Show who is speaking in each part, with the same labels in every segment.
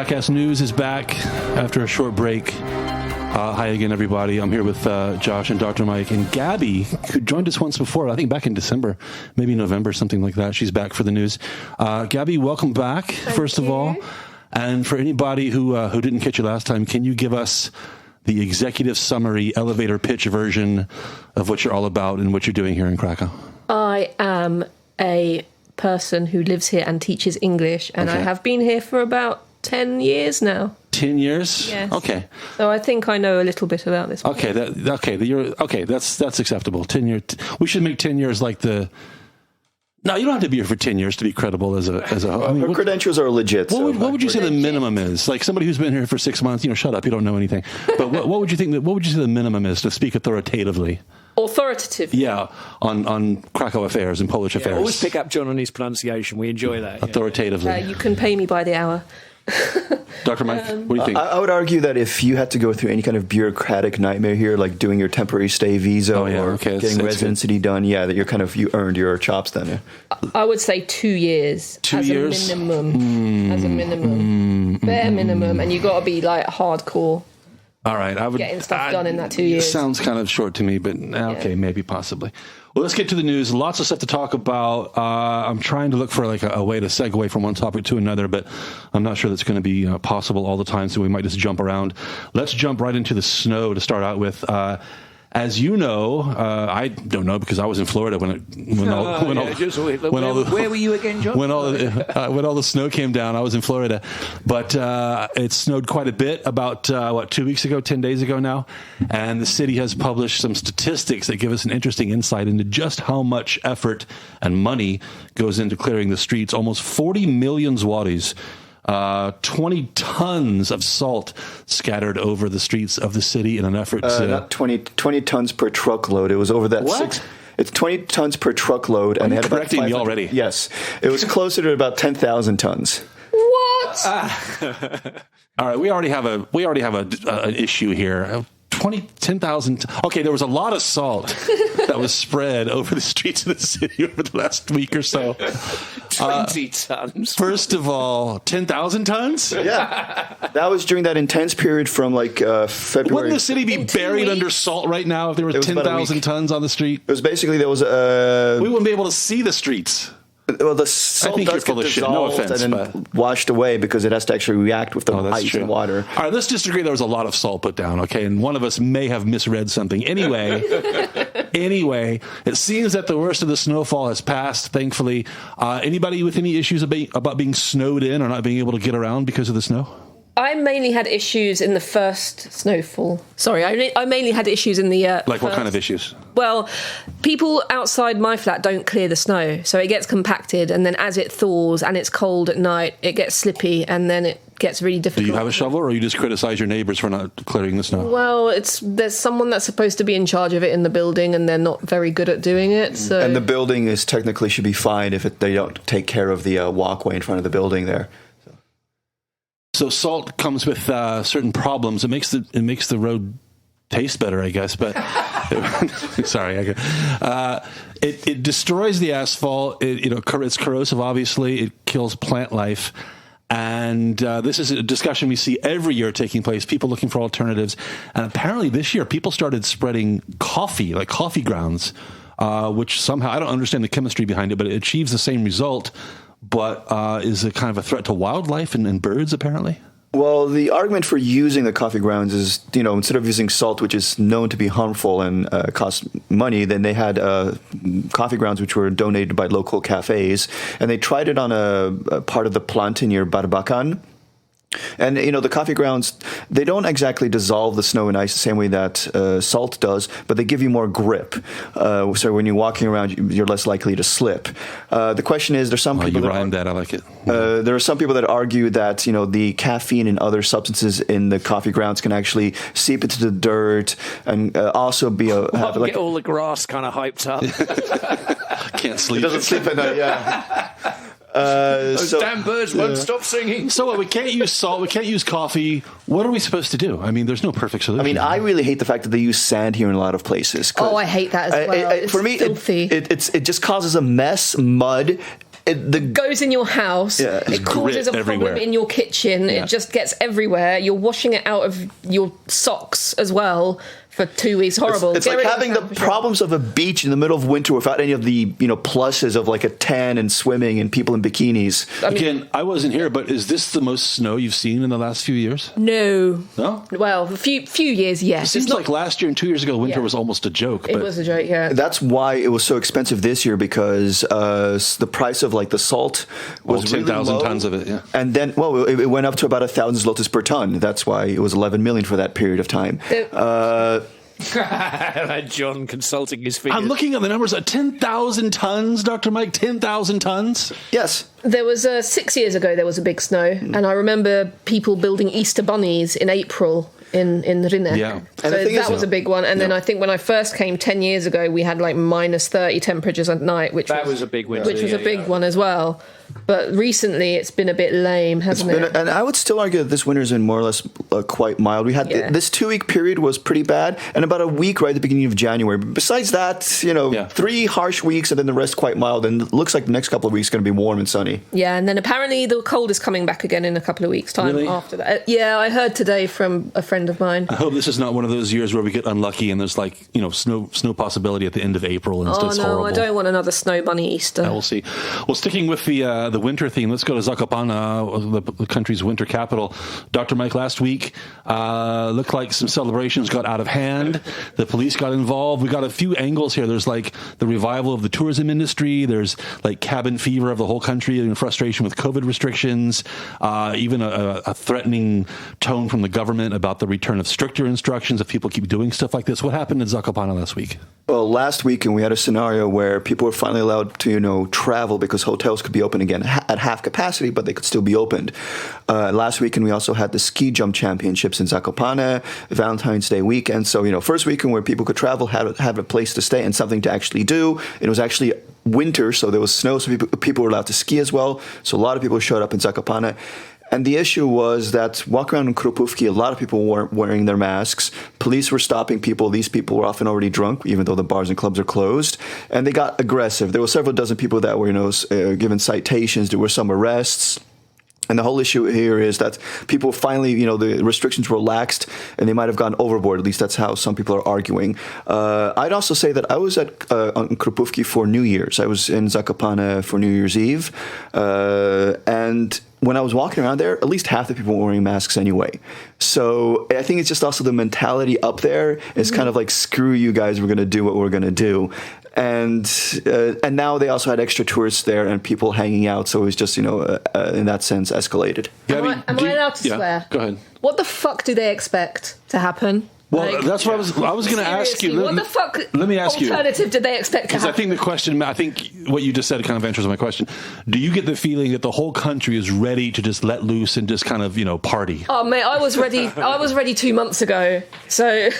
Speaker 1: KrakCast News is back after a short break. Hi again, everybody. I'm here with Josh and Dr. Mike and Gabby, who joined us once before, I think back in December, maybe November, something like that. She's back for the news. Gabby, welcome back, first of all. And for anybody who didn't catch you last time, can you give us the executive summary elevator pitch version of what you're all about and what you're doing here in Krakow?
Speaker 2: I am a person who lives here and teaches English, and I have been here for about 10 years now. 10 years?
Speaker 1: Yes. Okay.
Speaker 2: So I think I know a little bit about this.
Speaker 1: Okay, that's acceptable. 10 years. We should make 10 years like the. No, you don't have to be here for 10 years to be credible as a.
Speaker 3: Her credentials are legit.
Speaker 1: What would you say the minimum is? Like somebody who's been here for 6 months, shut up, you don't know anything. But what would you think? What would you say the minimum is to speak authoritatively?
Speaker 2: Authoritatively?
Speaker 1: Yeah, on Krakow affairs and Polish affairs.
Speaker 4: Always pick up John on his pronunciation. We enjoy that.
Speaker 1: Authoritatively.
Speaker 2: You can pay me by the hour.
Speaker 1: Dr. Mike, what do you think?
Speaker 3: I would argue that if you had to go through any kind of bureaucratic nightmare here, like doing your temporary stay visa or getting residency done, that you earned your chops then. Yeah.
Speaker 2: I would say 2 years.
Speaker 1: 2 years?
Speaker 2: As a minimum. Bare minimum. And you got to be like hardcore.
Speaker 1: All right,
Speaker 2: getting stuff done in that 2 years.
Speaker 1: Sounds kind of short to me, but okay, maybe possibly. Well, let's get to the news. Lots of stuff to talk about. I'm trying to look for like a way to segue from one topic to another, but I'm not sure that's going to be possible all the time, so we might just jump around. Let's jump right into the snow to start out with. As you know, I don't know because I was in Florida where
Speaker 4: were you again, John?
Speaker 1: When all the snow came down, I was in Florida, but it snowed quite a bit about 2 weeks ago, 10 days ago now, and the city has published some statistics that give us an interesting insight into just how much effort and money goes into clearing the streets. Almost 40 million zlotys. 20 tons of salt scattered over the streets of the city in an effort to...
Speaker 3: Not 20 tons per truckload. It was over that.
Speaker 1: What?
Speaker 3: It's 20 tons per truckload.
Speaker 1: Are you correcting me already?
Speaker 3: Yes. It was closer to about 10,000 tons.
Speaker 2: What?
Speaker 1: All right, we already have an issue here. 10,000. Okay, there was a lot of salt that was spread over the streets of the city over the last week or so.
Speaker 4: 20 tons.
Speaker 1: First of all, 10,000 tons?
Speaker 3: Yeah. That was during that intense period from February.
Speaker 1: Wouldn't the city be buried under salt right now if there were 10,000 tons on the street?
Speaker 3: It was basically, we
Speaker 1: wouldn't be able to see the streets.
Speaker 3: Well, the salt does get dissolved and then washed away because it has to actually react with the ice and water.
Speaker 1: All right, let's just agree there was a lot of salt put down, okay? And one of us may have misread something. Anyway, it seems that the worst of the snowfall has passed, thankfully. Anybody with any issues about being snowed in or not being able to get around because of the snow?
Speaker 2: I mainly had issues in the first snowfall. Sorry, I mainly had issues in the...
Speaker 1: what kind of issues?
Speaker 2: Well, people outside my flat don't clear the snow, so it gets compacted, and then as it thaws and it's cold at night, it gets slippy, and then it gets really difficult.
Speaker 1: Do you have a shovel, or you just criticize your neighbours for not clearing the snow?
Speaker 2: Well, there's someone that's supposed to be in charge of it in the building, and they're not very good at doing it. So.
Speaker 3: And the building technically should be fined if they don't take care of the walkway in front of the building there.
Speaker 1: So salt comes with certain problems. It makes the road taste better, I guess. But sorry, it destroys the asphalt. It's corrosive. Obviously, it kills plant life. And this is a discussion we see every year taking place. People looking for alternatives. And apparently, this year, people started spreading coffee, like coffee grounds, which somehow I don't understand the chemistry behind it, but it achieves the same result. But is a kind of a threat to wildlife and birds, apparently?
Speaker 3: Well, the argument for using the coffee grounds is, instead of using salt, which is known to be harmful and cost money, then they had coffee grounds which were donated by local cafes. And they tried it on a part of the plant near Barbakan. And, the coffee grounds, they don't exactly dissolve the snow and ice the same way that salt does, but they give you more grip. So when you're walking around, you're less likely to slip. The question is, there's some people
Speaker 1: you rhymed that. I like it.
Speaker 3: There are some people that argue that, the caffeine and other substances in the coffee grounds can actually seep into the dirt and also be
Speaker 4: get all the grass kind of hyped up.
Speaker 1: Can't sleep.
Speaker 3: It doesn't sleep at night, yeah.
Speaker 4: Those damn birds won't stop singing.
Speaker 1: So what, we can't use salt, we can't use coffee. What are we supposed to do? I mean, there's no perfect solution.
Speaker 3: I really hate the fact that they use sand here in a lot of places.
Speaker 2: Oh, I hate that as well.
Speaker 3: For me,
Speaker 2: filthy.
Speaker 3: It just causes a mess, mud,
Speaker 2: goes in your house.
Speaker 3: Yeah.
Speaker 2: It causes a problem
Speaker 1: everywhere.
Speaker 2: in your kitchen.
Speaker 1: Yeah.
Speaker 2: It just gets everywhere. You're washing it out of your socks as well for 2 weeks. Horrible.
Speaker 3: It's like having the problems of a beach in the middle of winter without any of the pluses of like a tan and swimming and people in bikinis.
Speaker 1: Again, I wasn't here, but is this the most snow you've seen in the last few years?
Speaker 2: No.
Speaker 1: No?
Speaker 2: Well, a few years, yes.
Speaker 1: It seems like last year and 2 years ago, winter
Speaker 2: Yeah.
Speaker 1: was almost a joke.
Speaker 2: It was a joke, yeah.
Speaker 3: That's why it was so expensive this year, because the price of like the salt was
Speaker 1: 10,000
Speaker 3: really low.
Speaker 1: tons of it, yeah.
Speaker 3: And then, it went up to about 1,000 zlotys per ton. That's why it was 11 million for that period of time.
Speaker 4: John consulting his figures.
Speaker 1: I'm looking at the numbers at 10,000 tons, Dr. Mike, 10,000 tons.
Speaker 3: Yes.
Speaker 2: There was 6 years ago, there was a big snow, and I remember people building Easter bunnies in April in Rinne.
Speaker 1: Yeah.
Speaker 2: So that was a big one. And then I think when I first came 10 years ago, we had like minus 30 temperatures at night, which
Speaker 4: was a big winter.
Speaker 2: Which was a big one as well. But recently, it's been a bit lame, hasn't it?
Speaker 3: And I would still argue that this winter's been more or less quite mild. We had this 2 week period was pretty bad, and about a week right at the beginning of January. But besides that, 3 harsh weeks, and then the rest quite mild. And it looks like the next couple of weeks is going to be warm and sunny.
Speaker 2: Yeah, and then apparently the cold is coming back again in a couple of weeks' time
Speaker 1: Really?
Speaker 2: after that. Yeah, I heard today from a friend of mine.
Speaker 1: I hope this is not one of those years where we get unlucky and there's like, snow possibility at the end of April and it's
Speaker 2: Oh
Speaker 1: just
Speaker 2: no,
Speaker 1: horrible.
Speaker 2: I don't want another snow bunny Easter.
Speaker 1: We'll see. Well, sticking with the winter theme, let's go to Zakopane, the country's winter capital. Dr. Mike, last week looked like some celebrations got out of hand. The police got involved. We got a few angles here. There's like the revival of the tourism industry. There's like cabin fever of the whole country and frustration with COVID restrictions. Even a threatening tone from the government about the return of stricter instructions if people keep doing stuff like this. What happened in Zakopane last week?
Speaker 3: Well, last weekend we had a scenario where people were finally allowed to, travel because hotels could be open again at half capacity, but they could still be opened. Last weekend we also had the ski jump championships in Zakopane, Valentine's Day weekend. So, first weekend where people could travel, have a place to stay and something to actually do. It was actually winter, so there was snow, so people were allowed to ski as well. So a lot of people showed up in Zakopane. And the issue was that walking around in Krupówki, a lot of people weren't wearing their masks. Police were stopping people. These people were often already drunk, even though the bars and clubs are closed. And they got aggressive. There were several dozen people that were, given citations. There were some arrests. And the whole issue here is that people finally, the restrictions were relaxed and they might have gone overboard. At least that's how some people are arguing. I'd also say that I was at Krupówki for New Year's. I was in Zakopane for New Year's Eve. And when I was walking around there, at least half the people were wearing masks anyway. So I think it's just also the mentality up there is kind of like, screw you guys, we're going to do what we're going to do. And now they also had extra tourists there and people hanging out. So it was just, in that sense, escalated.
Speaker 2: Am I allowed to swear?
Speaker 1: Go ahead.
Speaker 2: What the fuck do they expect to happen?
Speaker 1: Well, that's what I was going to ask you.
Speaker 2: What the fuck
Speaker 1: let me ask
Speaker 2: alternative did they expect to
Speaker 1: happen?
Speaker 2: happen?
Speaker 1: I think what you just said kind of answers my question. Do you get the feeling that the whole country is ready to just let loose and just kind of, party?
Speaker 2: Oh mate, I was ready. I was ready 2 months ago. So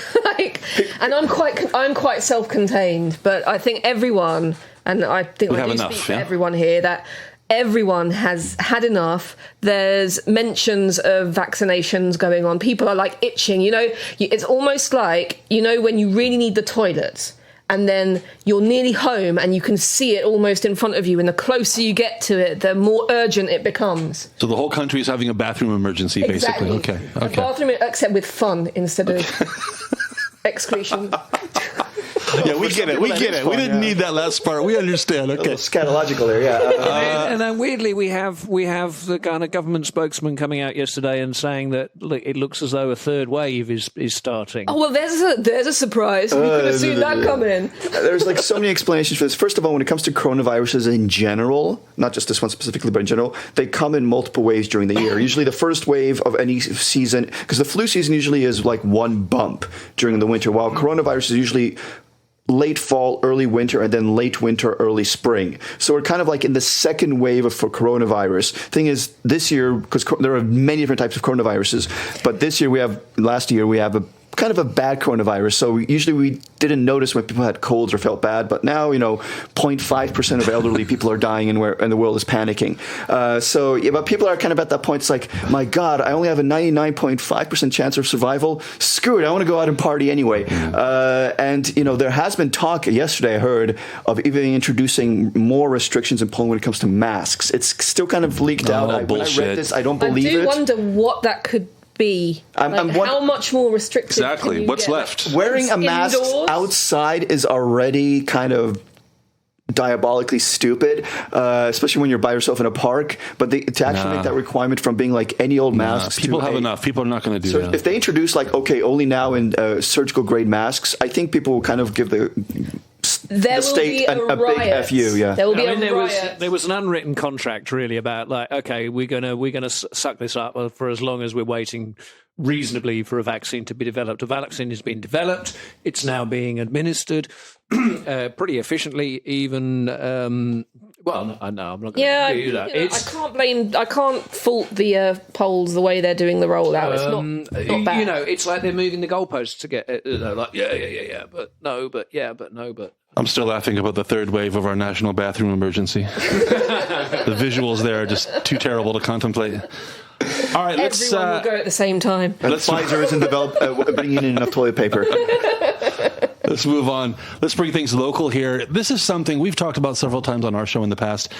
Speaker 2: and I'm quite self-contained, but I think everyone, and I think I do speak for everyone here, that everyone has had enough. There's mentions of vaccinations going on. People are like itching. It's almost like, when you really need the toilet and then you're nearly home and you can see it almost in front of you. And the closer you get to it, the more urgent it becomes.
Speaker 1: So the whole country is having a bathroom emergency, basically. Okay.
Speaker 2: A bathroom, except with fun instead of excretion.
Speaker 1: Yeah, we get it. We didn't need that last part. We understand. Okay.
Speaker 3: Scatological there, yeah.
Speaker 4: And then weirdly, we have the kind of government spokesman coming out yesterday and saying that it looks as though a third wave is starting.
Speaker 2: Oh well, there's a surprise. We could have seen that coming.
Speaker 3: There's like so many explanations for this. First of all, when it comes to coronaviruses in general, not just this one specifically, but in general, they come in multiple waves during the year. Usually, the first wave of any season, because the flu season usually is like one bump during the winter, while coronavirus is usually late fall, early winter, and then late winter, early spring. So we're kind of like in the second wave for coronavirus. Thing is, this year, because there are many different types of coronaviruses, but last year we have a kind of a bad coronavirus. So usually we didn't notice when people had colds or felt bad, but now 0.5% of elderly people are dying and the world is panicking. But people are kind of at that point. It's like, my God, I only have a 99.5% chance of survival. Screw it, I want to go out and party anyway. And there has been talk yesterday, I heard, of even introducing more restrictions in Poland when it comes to masks. It's still kind of leaked out. When I read this, I don't believe it.
Speaker 2: I do wonder what that could be. How much more restrictive?
Speaker 1: Exactly. What's left?
Speaker 3: Wearing a mask outside is already kind of diabolically stupid, especially when you're by yourself in a park. But to actually make that requirement from being like any old mask,
Speaker 1: people have enough. People are not going to do that.
Speaker 3: If they introduce only now in surgical grade masks, I think people will kind of give the state a big FU. Yeah,
Speaker 2: there will be a riot.
Speaker 4: There was an unwritten contract really about we're gonna suck this up for as long as we're waiting reasonably for a vaccine to be developed. A vaccine has been developed. It's now being administered pretty efficiently. Even I'm not going to do that.
Speaker 2: I can't fault the Poles the way they're doing the rollout. It's not bad.
Speaker 4: It's like they're moving the goalposts to get but.
Speaker 1: I'm still laughing about the third wave of our national bathroom emergency. The visuals there are just too terrible to contemplate. All right,
Speaker 2: everyone will go at the same time.
Speaker 3: Pfizer isn't bringing in enough toilet paper.
Speaker 1: Let's move on. Let's bring things local here. This is something we've talked about several times on our show in the past.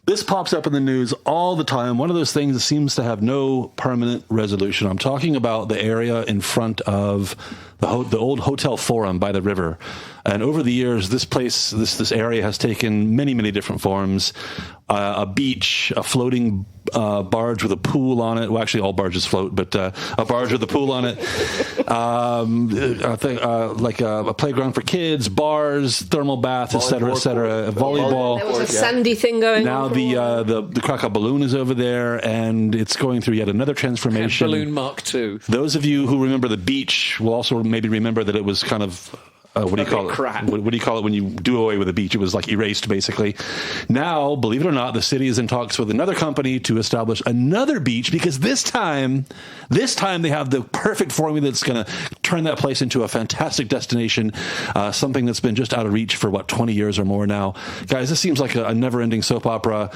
Speaker 1: This pops up in the news all the time. One of those things that seems to have no permanent resolution. I'm talking about the area in front of the old Hotel Forum by the river. And over the years, this area has taken many, many different forms. A beach, a floating barge with a pool on it. Well, actually, all barges float, but a barge with a pool on it. A playground for kids, bars, thermal baths, et cetera, volleyball.
Speaker 2: There was a sandy thing going
Speaker 1: now
Speaker 2: on.
Speaker 1: Now the Krakow balloon is over there, and it's going through yet another transformation.
Speaker 4: Balloon Mark II.
Speaker 1: Those of you who remember the beach will also maybe remember that it was kind of what do you call it?
Speaker 4: Crap.
Speaker 1: What do you call it when you do away with the beach? It was like erased, basically. Now, believe it or not, the city is in talks with another company to establish another beach because this time they have the perfect formula that's going to turn that place into a fantastic destination, something that's been just out of reach for, 20 years or more now. Guys, this seems like a never-ending soap opera.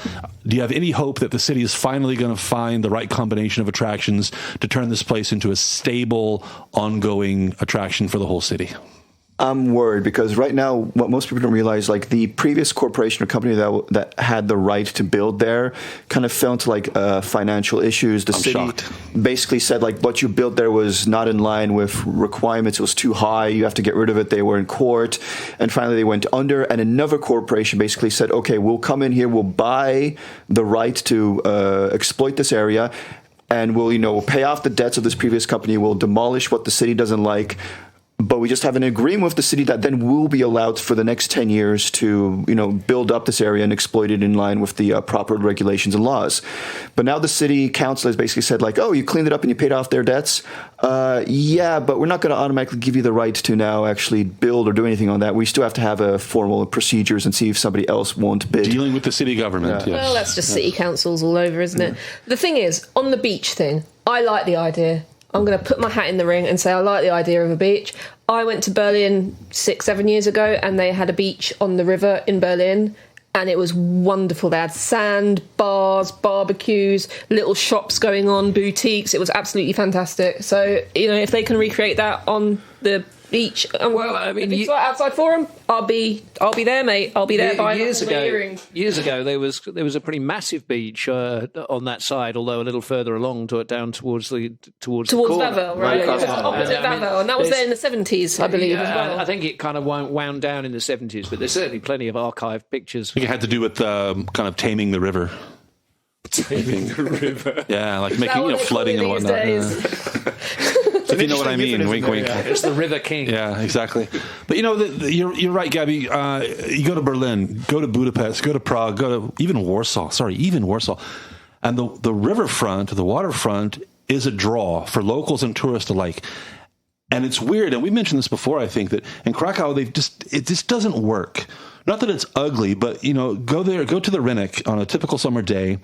Speaker 1: Do you have any hope that the city is finally going to find the right combination of attractions to turn this place into a stable, ongoing attraction for the whole city?
Speaker 3: I'm worried because right now, what most people don't realize, the previous corporation or company that had the right to build there kind of fell into financial issues. The city basically said what you built there was not in line with requirements. It was too high. You have to get rid of it. They were in court, and finally they went under. And another corporation basically said, "Okay, we'll come in here. We'll buy the right to exploit this area, and we'll pay off the debts of this previous company. We'll demolish what the city doesn't like." But we just have an agreement with the city that then will be allowed for the next 10 years to, build up this area and exploit it in line with the proper regulations and laws. But now the city council has basically said oh, you cleaned it up and you paid off their debts. Yeah, but we're not going to automatically give you the right to now actually build or do anything on that. We still have to have a formal procedures and see if somebody else won't bid.
Speaker 1: Dealing with the city government.
Speaker 3: Yeah.
Speaker 1: Yes.
Speaker 2: Well, that's just city councils all over, isn't it? The thing is, on the beach thing, I like the idea. I'm going to put my hat in the ring and say I like the idea of a beach. I went to Berlin 6-7 years ago and they had a beach on the river in Berlin and it was wonderful. They had sand, bars, barbecues, little shops going on, boutiques. It was absolutely fantastic. So, if they can recreate that on the beach, if it's outside Forum, I'll be there, mate. I'll be there.
Speaker 4: Years ago, there was a pretty massive beach on that side, although a little further along down towards
Speaker 2: Wawel, right? Opposite Wawel, and that was there in the 70s, I believe, as well.
Speaker 4: I think it kind of wound down in the 70s, but there's certainly plenty of archived pictures.
Speaker 1: I think it had to do with kind of taming the river.
Speaker 4: Taming the river.
Speaker 1: Yeah, making flooding and whatnot. If you know what I mean, wink, wink.
Speaker 4: Yeah, it's the River King.
Speaker 1: Yeah, exactly. But you're right, Gabby. You go to Berlin, go to Budapest, go to Prague, go to even Warsaw. And the riverfront, the waterfront, is a draw for locals and tourists alike. And it's weird, and we mentioned this before. I think that in Krakow, it just doesn't work. Not that it's ugly, but go there, go to the Rynek on a typical summer day.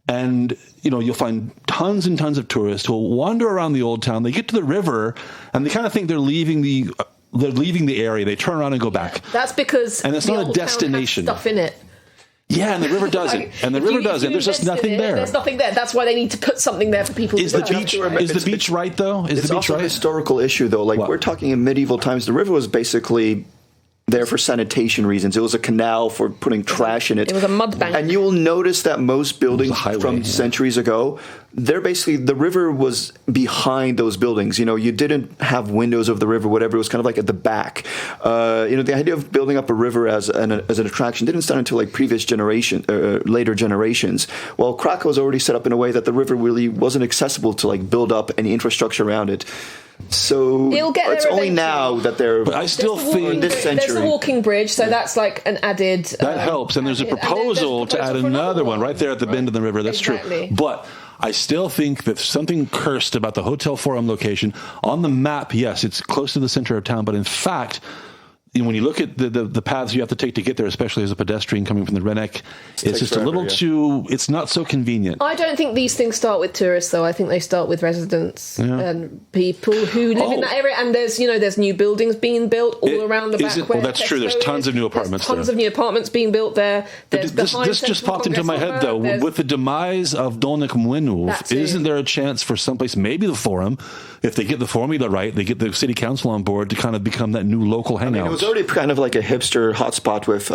Speaker 1: and you'll find tons and tons of tourists who will wander around the old town. They get to the river, and they kind of think they're leaving the area. They turn around and go back.
Speaker 2: That's because
Speaker 1: and it's not a destination.
Speaker 2: Stuff in it.
Speaker 1: Yeah, and the river doesn't. And the river doesn't. There's just nothing there.
Speaker 2: There's nothing there. That's why they need to put something there for people.
Speaker 1: Is the beach right though?
Speaker 3: It's also a historical issue though. Like we're talking in medieval times, the river was basically there for sanitation reasons. It was a canal for putting trash in it.
Speaker 2: It was a mud bank.
Speaker 3: And you will notice that most buildings from centuries ago, they're basically, the river was behind those buildings. You didn't have windows of the river, whatever. It was kind of like at the back. The idea of building up a river as an attraction didn't start until like later generations. Well, Krakow was already set up in a way that the river really wasn't accessible to like build up any infrastructure around it. So it's only now that they're.
Speaker 1: But I still think
Speaker 3: this century.
Speaker 2: There's a walking bridge, so that's like an added.
Speaker 1: That helps, and there's a proposal to add another one right there at the bend of the river. That's true, but I still think that something cursed about the Hotel Forum location on the map. Yes, it's close to the center of town, but in fact, when you look at the paths you have to take to get there, especially as a pedestrian coming from the Rennek, it's just a little too. It's not so convenient.
Speaker 2: I don't think these things start with tourists, though. I think they start with residents and people who live in that area. And there's new buildings being built all around the back.
Speaker 1: Well, that's true. There's tons of new apartments.
Speaker 2: Tons of new apartments being built there.
Speaker 1: This just popped into my head though. With the demise of Dolnych Młynów, isn't there a chance for someplace, maybe the Forum, if they get the formula right, they get the city council on board to kind of become that new local hangout?
Speaker 3: It was already kind of like a hipster hotspot with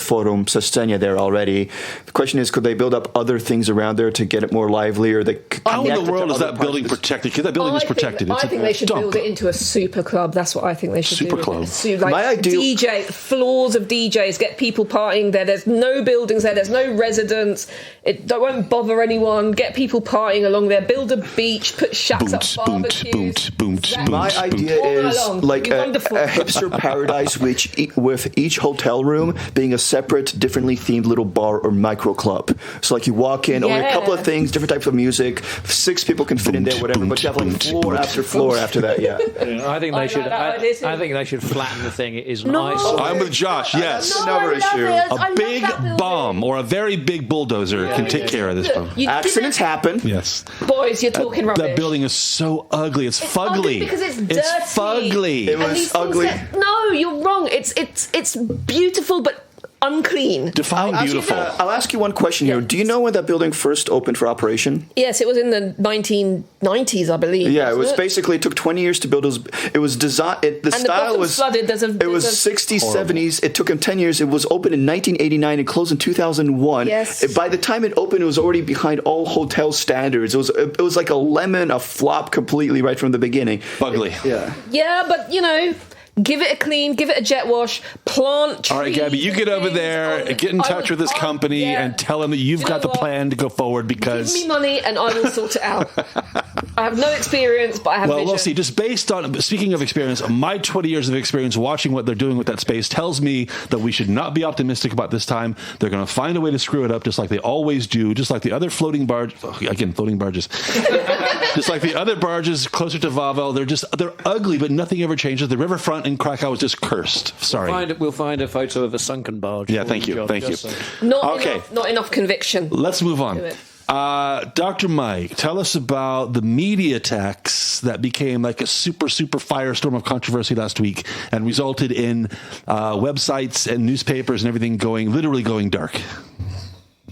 Speaker 3: Forum Przestrzenie there already. The question is, could they build up other things around there to get it more lively? Or
Speaker 1: how in the world is that building protected? Because that building is protected.
Speaker 2: I think they should build it into a super club. That's what I think they should do.
Speaker 1: Super club.
Speaker 2: My idea, floors of DJs, get people partying there. There's no buildings there. There's no residents. It won't bother anyone. Get people partying along there. Build a beach. Put shacks up, barbecues.
Speaker 3: My idea is like a hipster paradise, with each hotel room being a separate, differently themed little bar or micro club. So like you walk in, only a couple of things, different types of music. 6 people can fit in there, whatever. But you have like floor after floor after that. Yeah.
Speaker 4: I think they should. I think they should flatten the thing. It is nice.
Speaker 1: I'm with Josh. Yes,
Speaker 3: another issue.
Speaker 1: A big bomb or a very big bulldozer can take care of this problem.
Speaker 3: Accidents happen.
Speaker 1: Yes,
Speaker 2: boys, you're talking rubbish.
Speaker 1: That building is so ugly. It's fugly.
Speaker 2: Because it's dirty.
Speaker 1: It's fugly.
Speaker 3: It was ugly.
Speaker 2: No, you're wrong. It's beautiful, but unclean.
Speaker 1: Define beautiful.
Speaker 3: I'll ask you one question here. Do you know when that building first opened for operation?
Speaker 2: Yes, it was in the 1990s, I believe.
Speaker 3: Yeah, it was basically, it took 20 years to build. It was designed. The style was
Speaker 2: flooded.
Speaker 3: It was 60s, 70s. It took him 10 years. It was opened in 1989 and closed in 2001.
Speaker 2: Yes.
Speaker 3: By the time it opened, it was already behind all hotel standards. It was like a flop completely right from the beginning.
Speaker 1: Ugly.
Speaker 2: Yeah, but give it a clean, give it a jet wash, plant trees.
Speaker 1: All right, Gabby, you get over there, get in touch with this company and tell them that you've got the plan to go forward because...
Speaker 2: Give me money and I will sort it out. I have no experience, but I have vision.
Speaker 1: We'll see. Just based on, speaking of experience, my 20 years of experience watching what they're doing with that space tells me that we should not be optimistic about this time. They're going to find a way to screw it up just like they always do, just like the other floating barges. Just like the other barges closer to Wawel. They're ugly, but nothing ever changes. The riverfront in Krakow is just cursed. Sorry.
Speaker 4: We'll find a photo of a sunken barge.
Speaker 1: Yeah, thank you.
Speaker 2: Not enough conviction.
Speaker 1: Let's move on. Dr. Mike, tell us about the media attacks that became like a super firestorm of controversy last week and resulted in websites and newspapers and everything literally going dark.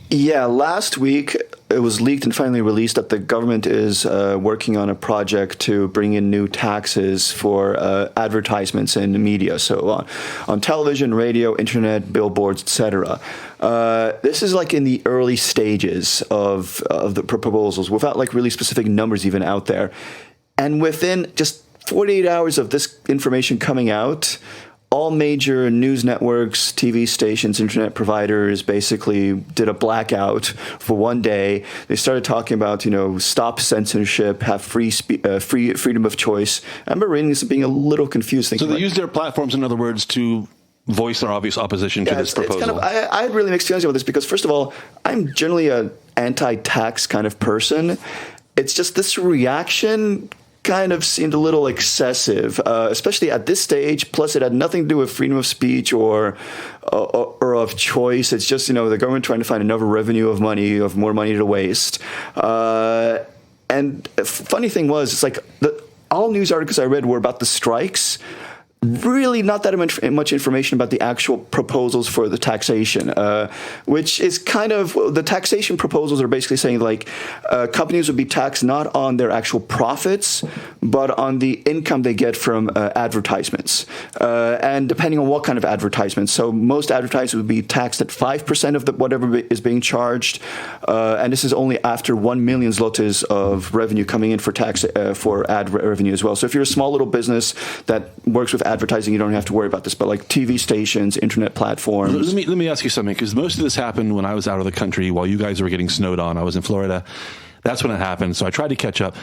Speaker 3: Yeah, last week it was leaked and finally released that the government is working on a project to bring in new taxes for advertisements in the media, so on television, radio, internet, billboards, etc. This is like in the early stages of the proposals, without like really specific numbers even out there. And within just 48 hours of this information coming out, all major news networks, TV stations, internet providers basically did a blackout for one day. They started talking about, stop censorship, have freedom of choice. I remember reading this and being a little confused.
Speaker 1: So they used their platforms, in other words, to voice their obvious opposition to this proposal.
Speaker 3: I had really mixed feelings about this because, first of all, I'm generally an anti-tax kind of person. It's just this reaction kind of seemed a little excessive, especially at this stage. Plus, it had nothing to do with freedom of speech or of choice. It's just, the government trying to find another revenue of more money to waste. And funny thing was, it's like all news articles I read were about the strikes. Really not that much information about the actual proposals for the taxation, which is kind of, the taxation proposals are basically saying like companies would be taxed not on their actual profits, but on the income they get from advertisements. And depending on what kind of advertisements. So most advertisers would be taxed at 5% of whatever is being charged. And this is only after 1 million zlotys of revenue coming in for tax, for ad revenue as well. So if you're a small little business that works with advertising, you don't have to worry about this, but like TV stations, internet platforms.
Speaker 1: Let me ask you something, because most of this happened when I was out of the country while you guys were getting snowed on. I was in Florida. That's when it happened. So I tried to catch up.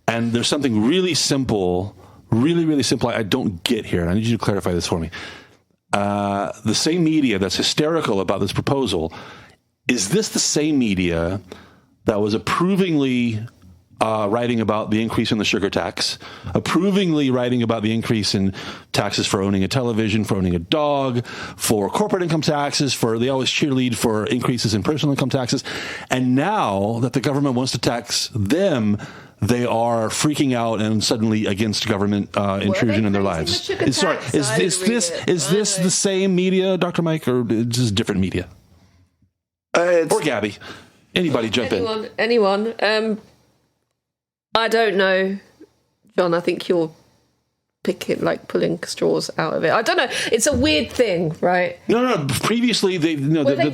Speaker 1: And there's something really simple, really simple I don't get here. And I need you to clarify this for me. The same media that's hysterical about this proposal, is this the same media that was approvingly writing about the increase in the sugar tax, approvingly writing about the increase in taxes for owning a television, for owning a dog, for corporate income taxes, they always cheerlead for increases in personal income taxes. And now that the government wants to tax them, they are freaking out and suddenly against government intrusion in their lives. Is this the same media, Dr. Mike, or is this different media? Or Gabby? Anybody jump in.
Speaker 2: Anyone. I don't know, John. I think you're pulling straws out of it. I don't know. It's a weird thing, right?
Speaker 1: No. Previously, the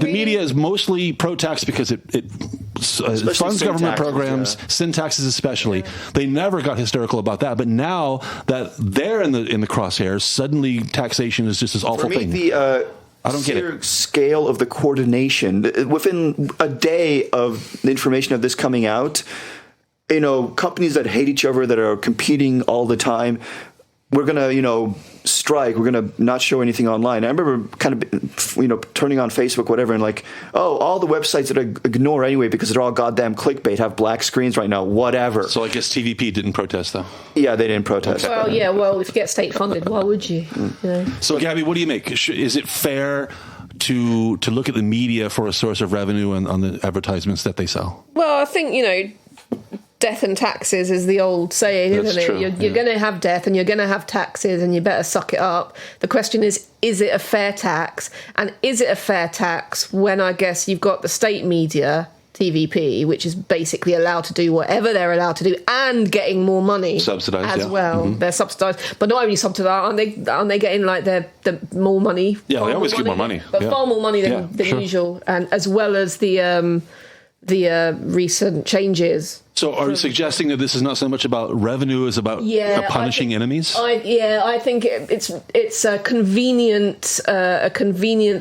Speaker 1: media is mostly pro-tax because it funds government programs, sin taxes especially. Yeah. They never got hysterical about that, but now that they're in the crosshairs, suddenly taxation is just this awful thing.
Speaker 3: I don't get it. Scale of the coordination within a day of the information of this coming out. Companies that hate each other, that are competing all the time, we're going to, strike. We're going to not show anything online. I remember kind of, turning on Facebook, whatever, and like, all the websites that I ignore anyway because they're all goddamn clickbait have black screens right now, whatever.
Speaker 1: So I guess TVP didn't protest, though.
Speaker 3: Yeah, they didn't protest.
Speaker 2: Well, if you get state funded, why would you?
Speaker 1: So, Gabby, what do you make? Is it fair to look at the media for a source of revenue on the advertisements that they sell?
Speaker 2: Well, I think, death and taxes is the old saying, isn't it?
Speaker 1: True.
Speaker 2: You're going to have death and you're going to have taxes and you better suck it up. The question is it a fair tax? And is it a fair tax when I guess you've got the state media, TVP, which is basically allowed to do whatever they're allowed to do and getting more money
Speaker 1: subsidized
Speaker 2: as well. Mm-hmm. They're subsidized, but not only subsidized, aren't they getting like the more money?
Speaker 1: Yeah, they always get more money,
Speaker 2: but far more money than usual, and as well as the recent changes.
Speaker 1: So are you suggesting that this is not so much about revenue as about punishing enemies?
Speaker 2: I think it's a convenient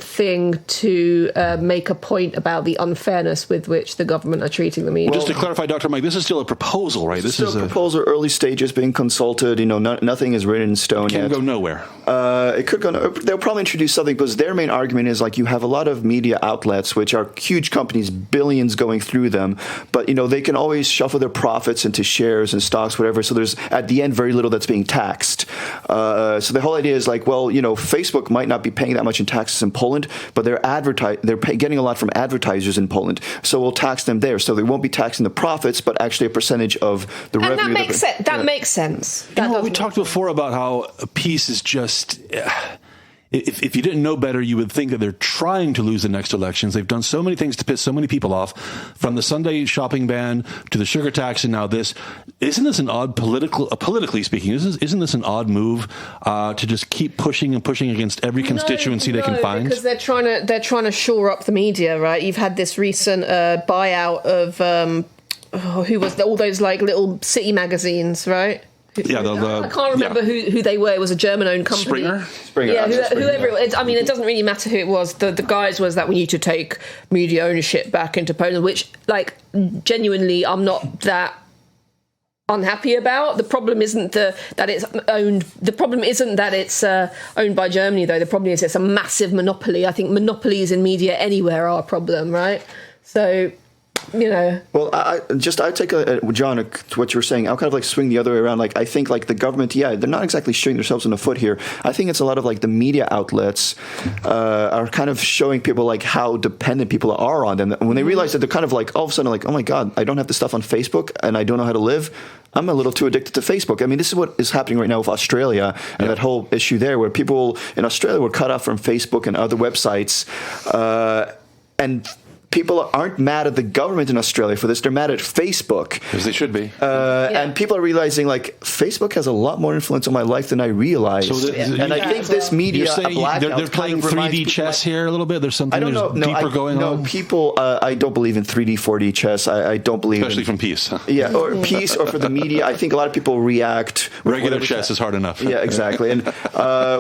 Speaker 2: thing to make a point about the unfairness with which the government are treating the media.
Speaker 1: Just to clarify, Dr. Mike, this is still a proposal, right?
Speaker 3: This is still a proposal, early stages, being consulted. Nothing is written in stone yet.
Speaker 1: Can go nowhere.
Speaker 3: It could go. They'll probably introduce something because their main argument is like you have a lot of media outlets which are huge companies, billions going through them, but they can always shuffle their profits into shares and stocks, whatever. So there's at the end very little that's being taxed. So the whole idea is like, Facebook might not be paying that much in taxes in Poland, but they're getting a lot from advertisers in Poland. So we'll tax them there. So they won't be taxing the profits, but actually a percentage of the revenue.
Speaker 2: And that makes sense.
Speaker 1: We talked before about how peace is just. If you didn't know better, you would think that they're trying to lose the next elections. They've done so many things to piss so many people off, from the Sunday shopping ban to the sugar tax and now this. Isn't this an odd politically speaking? Isn't this an odd move to just keep pushing against every constituency they can find?
Speaker 2: Because they're trying to shore up the media, right? You've had this recent buyout of who was all those like little city magazines, right? I can't remember who they were. It was a German-owned company.
Speaker 3: Springer.
Speaker 2: Yeah, whoever it was. I mean, it doesn't really matter who it was. The guys was that we need to take media ownership back into Poland, which, like, genuinely, I'm not that unhappy about. The problem isn't that it's owned. The problem isn't that it's owned by Germany, though. The problem is it's a massive monopoly. I think monopolies in media anywhere are a problem, right? So.
Speaker 3: Well, I take John, what you were saying. I'll kind of like swing the other way around. Like, I think like the government, they're not exactly shooting themselves in the foot here. I think it's a lot of like the media outlets are kind of showing people like how dependent people are on them. When they realize that they're kind of like all of a sudden like, oh my God, I don't have this stuff on Facebook and I don't know how to live. I'm a little too addicted to Facebook. I mean, this is what is happening right now with Australia and that whole issue there, where people in Australia were cut off from Facebook and other websites, and people aren't mad at the government in Australia for this. They're mad at Facebook.
Speaker 1: Because they should be.
Speaker 3: And people are realizing, like, Facebook has a lot more influence on my life than I realized. And I think this media
Speaker 1: they're playing 3D chess here a little bit. There's something deeper going on.
Speaker 3: No, people, I don't believe in 3D, 4D chess. I don't believe
Speaker 1: Especially from peace. Huh?
Speaker 3: Yeah, or peace, or for the media. I think a lot of people react.
Speaker 1: Regular chess is hard enough.
Speaker 3: Yeah, exactly. And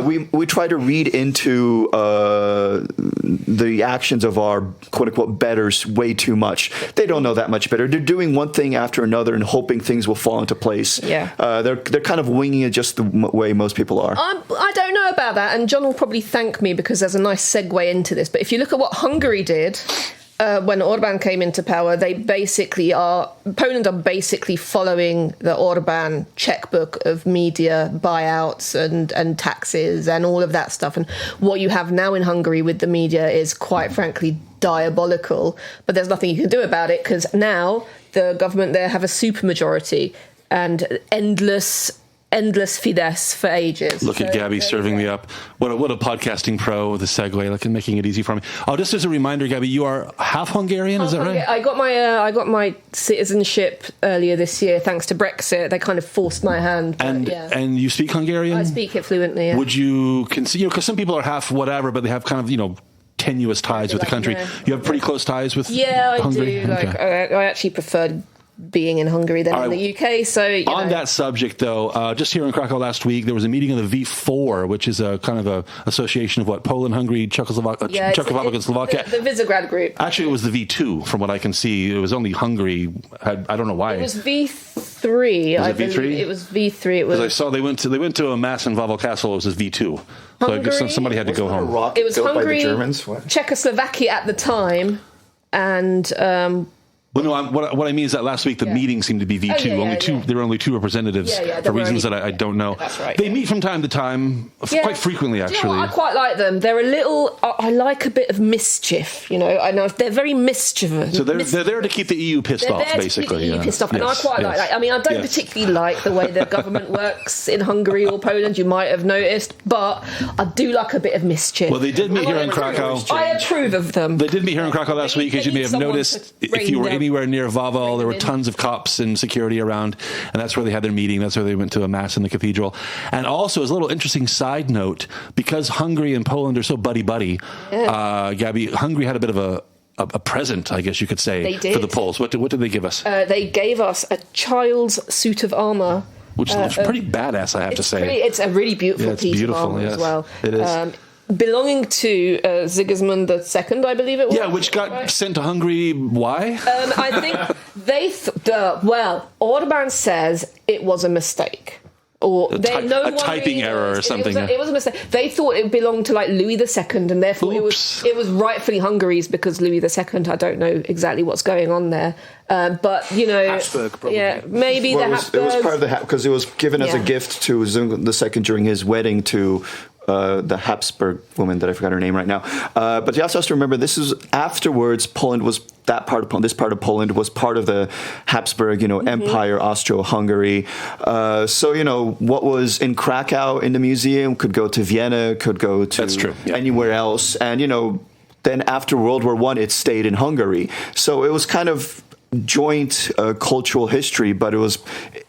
Speaker 3: we try to read into the actions of our quote-unquote betters way too much. They don't know that much better. They're doing one thing after another and hoping things will fall into place.
Speaker 2: Yeah.
Speaker 3: They're kind of winging it just the way most people are.
Speaker 2: I don't know about that, and John will probably thank me because there's a nice segue into this. But if you look at what Hungary did when Orban came into power, Poland are basically following the Orban checkbook of media buyouts and taxes and all of that stuff. And what you have now in Hungary with the media is quite frankly diabolical, but there's nothing you can do about it because now the government there have a supermajority and endless Fidesz for ages.
Speaker 1: Look at Gabby serving me up. What a podcasting pro with a segue, like, and making it easy for me. Oh, just as a reminder, Gabby, you are half Hungarian, is that right?
Speaker 2: I got my citizenship earlier this year thanks to Brexit. They kind of forced my hand.
Speaker 1: And you speak Hungarian?
Speaker 2: I speak it fluently. Yeah.
Speaker 1: Would you consider? Because some people are half whatever, but they have kind of tenuous ties with the country. You have pretty close ties with Hungary?
Speaker 2: I do. Okay. I actually preferred being in Hungary than in the UK. So
Speaker 1: on that subject, though, just here in Krakow last week, there was a meeting of the V4, which is a kind of a association of Poland, Hungary, Czechoslovakia, and Slovakia.
Speaker 2: The Visegrad group.
Speaker 1: Actually, it was the V2, from what I can see. It was only Hungary. I don't know why.
Speaker 2: It was V3.
Speaker 1: Was it V3?
Speaker 2: It was V3.
Speaker 1: Because I saw they went to a mass in Wawel Castle. It was V2. So I guess somebody had to go home.
Speaker 2: It was Hungary, by the Germans? Czechoslovakia at the time, and.
Speaker 1: Well, no, what I mean is that last week the meeting seemed to be V2. There were only two representatives for reasons that I don't know.
Speaker 2: That's right.
Speaker 1: They meet from time to time, quite frequently, actually.
Speaker 2: I quite like them. They're a little. I like a bit of mischief. I know they're very mischievous.
Speaker 1: So they're there to keep the EU pissed off, basically.
Speaker 2: To keep the EU pissed off, and I quite like that. I mean, I don't particularly like the way the government works in Hungary or Poland. You might have noticed, but I do like a bit of mischief.
Speaker 1: Well, they did meet here in Krakow.
Speaker 2: I approve of them.
Speaker 1: They did meet here in Krakow last week, as you may have noticed. If you were anywhere near Wawel, there were tons of cops and security around, and that's where they had their meeting. That's where they went to a mass in the cathedral. And also, as a little interesting side note, because Hungary and Poland are so buddy-buddy, Gabby, Hungary had a bit of a present, I guess you could say, for the Poles. What did they give us?
Speaker 2: They gave us a child's suit of armour.
Speaker 1: Which looks pretty badass, I have to say.
Speaker 2: It's a really beautiful piece of armour as well.
Speaker 1: It is.
Speaker 2: Belonging to Sigismund II, I believe it was.
Speaker 1: Yeah, which got sent to Hungary. Why?
Speaker 2: I think Orban says it was a mistake. Or a
Speaker 1: typing error or something.
Speaker 2: It was a mistake. They thought it belonged to Louis II, and therefore it was rightfully Hungary's because Louis II. I don't know exactly what's going on there, but
Speaker 4: Habsburg, probably.
Speaker 2: Yeah, maybe the Habsburg.
Speaker 3: It was part of because it was given as a gift to Zygmunt II during his wedding to the Habsburg woman that I forgot her name right now. But you also have to remember this is afterwards. This part of Poland was part of the Habsburg, Empire, Austro-Hungary. So what was in Krakow in the museum could go to Vienna, could go to anywhere else, and then after World War I, it stayed in Hungary. So it was kind of joint cultural history, but it was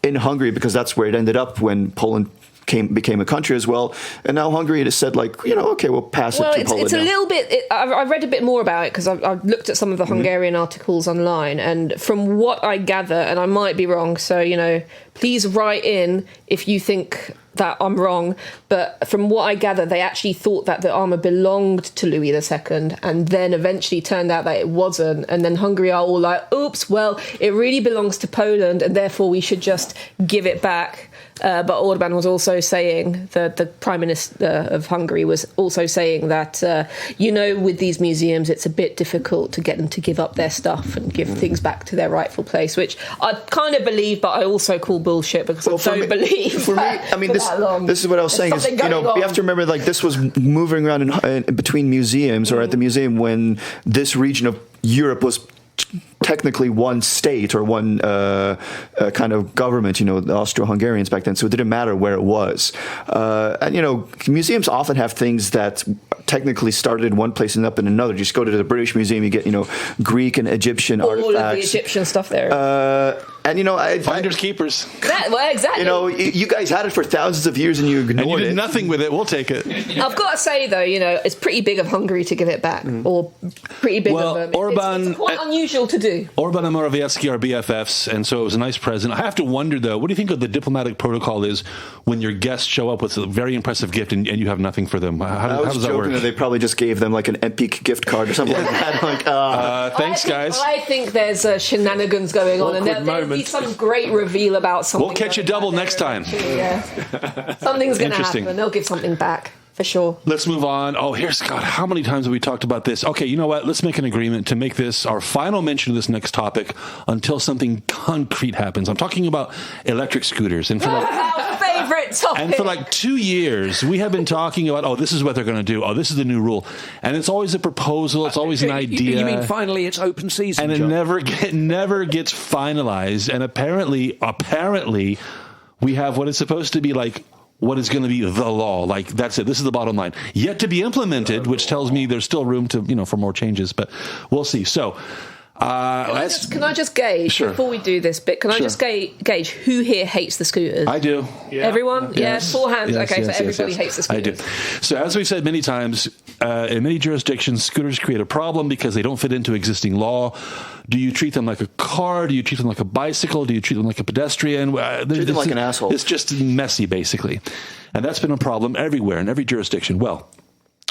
Speaker 3: in Hungary because that's where it ended up when Poland became a country as well, and now Hungary has said okay, we'll pass it to Poland.
Speaker 2: It's a little bit. I've read a bit more about it because I've looked at some of the Hungarian articles online, and from what I gather, and I might be wrong, so please write in if you think that I'm wrong. But from what I gather, they actually thought that the armour belonged to Louis II, and then eventually turned out that it wasn't. And then Hungary are all like, "Oops, well, it really belongs to Poland, and therefore we should just give it back." But Orban was also saying, the Prime Minister of Hungary was also saying that, with these museums, it's a bit difficult to get them to give up their stuff and give things back to their rightful place, which I kind of believe, but I also call bullshit because I don't believe. For me, I mean,
Speaker 3: this is what I was saying is, you have to remember, like, this was moving around in between museums or at the museum when this region of Europe was technically one state or one kind of government, the Austro-Hungarians back then, so it didn't matter where it was. And museums often have things that technically started in one place and up in another. Just go to the British Museum, you get, Greek and Egyptian artifacts.
Speaker 2: All of the Egyptian stuff there.
Speaker 3: And
Speaker 1: finders keepers.
Speaker 2: Exactly.
Speaker 3: You guys had it for thousands of years and you ignored it.
Speaker 1: And you did nothing with it. We'll take it.
Speaker 2: I've got to say though, it's pretty big of Hungary to give it back, or pretty big of them.
Speaker 1: Orban,
Speaker 2: it's quite unusual to do.
Speaker 1: Orban and Morawiecki are BFFs, and so it was a nice present. I have to wonder though, what do you think of the diplomatic protocol is when your guests show up with a very impressive gift and you have nothing for them? How does that work?
Speaker 3: That they probably just gave them like an Empik gift card or something like that.
Speaker 1: Thanks, guys.
Speaker 2: I think there's shenanigans going on, and there'll be some great reveal about something.
Speaker 1: We'll catch you double next time.
Speaker 2: Something's going to happen. They'll give something back. For sure.
Speaker 1: Let's move on. Oh, here's God. How many times have we talked about this? Okay, you know what? Let's make an agreement to make this our final mention of this next topic until something concrete happens. I'm talking about electric scooters. And for
Speaker 2: our favorite topic.
Speaker 1: And for like 2 years, we have been talking about, this is what they're going to do. Oh, this is the new rule. And it's always a proposal. It's always an idea.
Speaker 4: You mean finally it's open season,
Speaker 1: and
Speaker 4: John?
Speaker 1: It never gets finalized. And apparently, we have what is supposed to be like what is going to be the law. Like, that's it. This is the bottom line. Yet to be implemented, which tells me there's still room to, for more changes, but we'll see. So,
Speaker 2: can I just gauge, before we do this bit, can I just gauge who here hates the scooters?
Speaker 1: I do.
Speaker 2: Yeah. Everyone?
Speaker 1: Yes.
Speaker 2: 4 hands?
Speaker 1: Yes,
Speaker 2: okay, so everybody hates the scooters.
Speaker 1: I do. So as we've said many times, in many jurisdictions, scooters create a problem because they don't fit into existing law. Do you treat them like a car? Do you treat them like a bicycle? Do you treat them like a pedestrian?
Speaker 3: Treat them like an asshole.
Speaker 1: It's just messy, basically. And that's been a problem everywhere, in every jurisdiction. Well,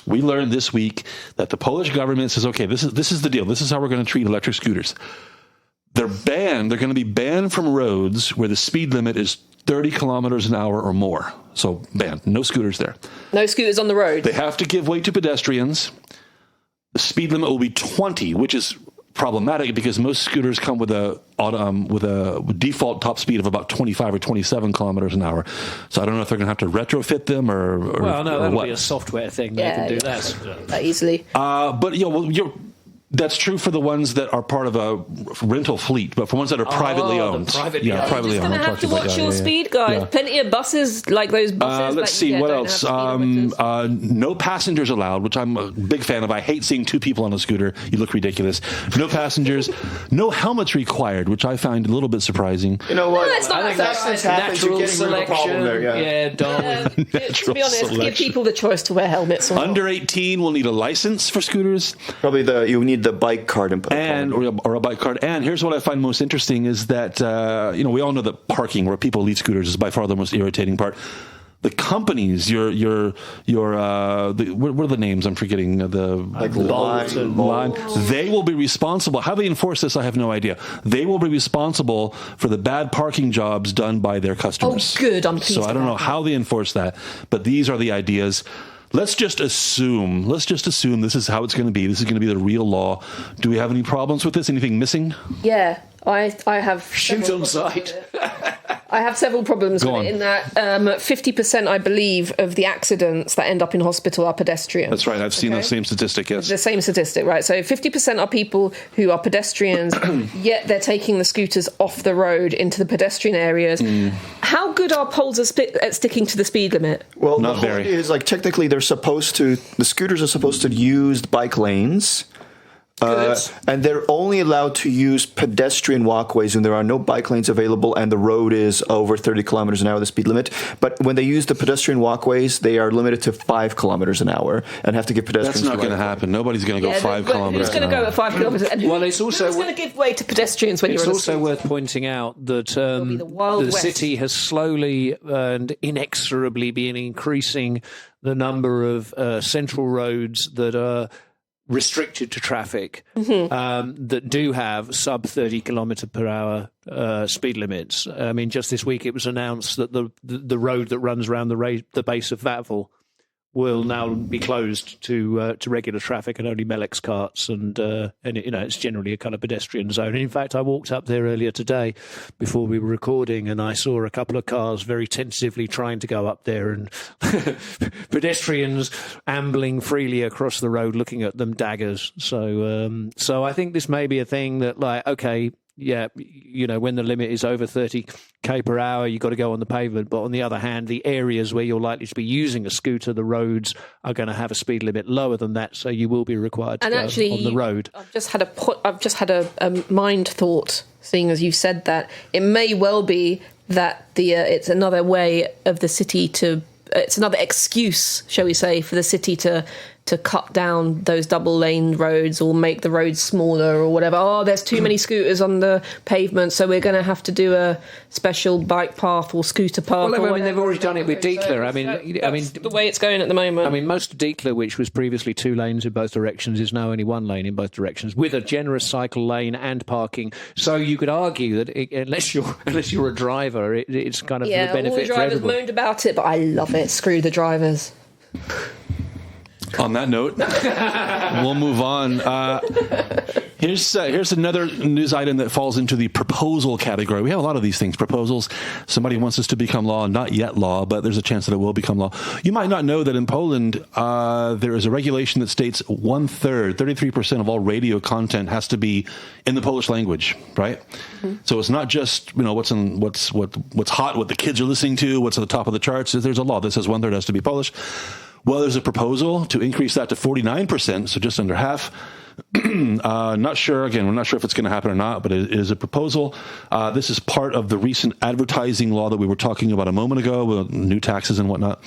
Speaker 1: we learned this week that the Polish government says, okay, this is the deal. This is how we're going to treat electric scooters. They're banned. They're going to be banned from roads where the speed limit is 30 kilometers an hour or more. So banned. No scooters there.
Speaker 2: No scooters on the road.
Speaker 1: They have to give way to pedestrians. The speed limit will be 20, which is problematic because most scooters come with a default top speed of about 25 or 27 kilometers an hour. So I don't know if they're going to have to retrofit them or
Speaker 4: that'll be a software thing. They can do that
Speaker 2: easily.
Speaker 1: But that's true for the ones that are part of a rental fleet, but for ones that are privately owned.
Speaker 4: Privately owned.
Speaker 1: Privately owned.
Speaker 2: You're going to have to watch your speed, guys. Plenty of buses, like those buses.
Speaker 1: Let's see, what else? No passengers allowed, which I'm a big fan of. I hate seeing 2 people on a scooter. You look ridiculous. No passengers. No helmets required, which I find a little bit surprising.
Speaker 3: You know what?
Speaker 2: No, it's not
Speaker 3: I think that's
Speaker 4: natural selection. Darwin.
Speaker 2: To be honest, give people the choice to wear helmets.
Speaker 1: Under 18 will need a license for scooters.
Speaker 3: Probably you need the bike card
Speaker 1: or a bike card. And here's what I find most interesting is that we all know that parking where people leave scooters is by far the most irritating part. The companies, what are the names? I'm forgetting Line. They will be responsible. How they enforce this, I have no idea. They will be responsible for the bad parking jobs done by their customers.
Speaker 2: Oh, good. I'm pleased.
Speaker 1: So I don't know how they enforce that, but these are the ideas. Let's just assume this is how it's going to be. This is going to be the real law. Do we have any problems with this? Anything missing?
Speaker 2: Yeah, I have.
Speaker 4: Shoot on sight.
Speaker 2: I have several problems with it in that 50%, I believe, of the accidents that end up in hospital are pedestrians.
Speaker 1: That's right. I've seen the same statistic, yes.
Speaker 2: The same statistic, right. So 50% are people who are pedestrians, yet they're taking the scooters off the road into the pedestrian areas. How good are Poles at sticking to the speed limit?
Speaker 3: Well,
Speaker 1: not very.
Speaker 3: Is technically the scooters are supposed to use bike lanes. And they're only allowed to use pedestrian walkways when there are no bike lanes available and the road is over 30 kilometers an hour, the speed limit. But when they use the pedestrian walkways, they are limited to 5 kilometers an hour and have to give pedestrians.
Speaker 1: That's not going to happen. Nobody's going to go 5 kilometers.
Speaker 2: Who's going to go at 5 kilometers? And
Speaker 4: it's also
Speaker 2: who's going to give way to pedestrians when you're on the street?
Speaker 4: It's also worth pointing out that the city has slowly and inexorably been increasing the number of central roads that are restricted to traffic that do have sub 30 kilometre per hour speed limits. I mean, just this week it was announced that the road that runs around the base of Vatvel will now be closed to regular traffic and only Melex carts, and it's generally a kind of pedestrian zone. And in fact, I walked up there earlier today before we were recording, and I saw a couple of cars very tentatively trying to go up there, and pedestrians ambling freely across the road, looking at them daggers. So I think this may be a thing that, like, okay, yeah, when the limit is over 30 k per hour, you've got to go on the pavement. But on the other hand, the areas where you're likely to be using a scooter, the roads are going to have a speed limit lower than that, so you will be required to go on the road.
Speaker 2: I've just had a mind thought, seeing as you said that. It may well be that it's another way of the city it's another excuse, shall we say, for the city to cut down those double-lane roads or make the roads smaller or whatever. Oh, there's too many scooters on the pavement, so we're going to have to do a special bike path or scooter path.
Speaker 4: Well, I mean, they've already done it with Dietler. I mean,
Speaker 2: the way it's going at the moment.
Speaker 4: I mean, most of Dietler, which was previously 2 lanes in both directions, is now only 1 lane in both directions, with a generous cycle lane and parking. So you could argue that unless you're a driver, it's kind of the benefit
Speaker 2: all the
Speaker 4: for
Speaker 2: drivers
Speaker 4: everybody.
Speaker 2: moaned about it, but I love it. Screw the drivers.
Speaker 1: On that note, we'll move on. Here's another news item that falls into the proposal category. We have a lot of these things, proposals. Somebody wants this to become law, not yet law, but there's a chance that it will become law. You might not know that in Poland, there is a regulation that states 1/3, 33% of all radio content has to be in the Polish language, right? Mm-hmm. So it's not just, what's hot, what the kids are listening to, what's at the top of the charts. There's a law that says 1/3 has to be Polish. Well, there's a proposal to increase that to 49%, so just under half. Not sure. Again, we're not sure if it's going to happen or not, but it is a proposal. This is part of the recent advertising law that we were talking about a moment ago, with new taxes and whatnot.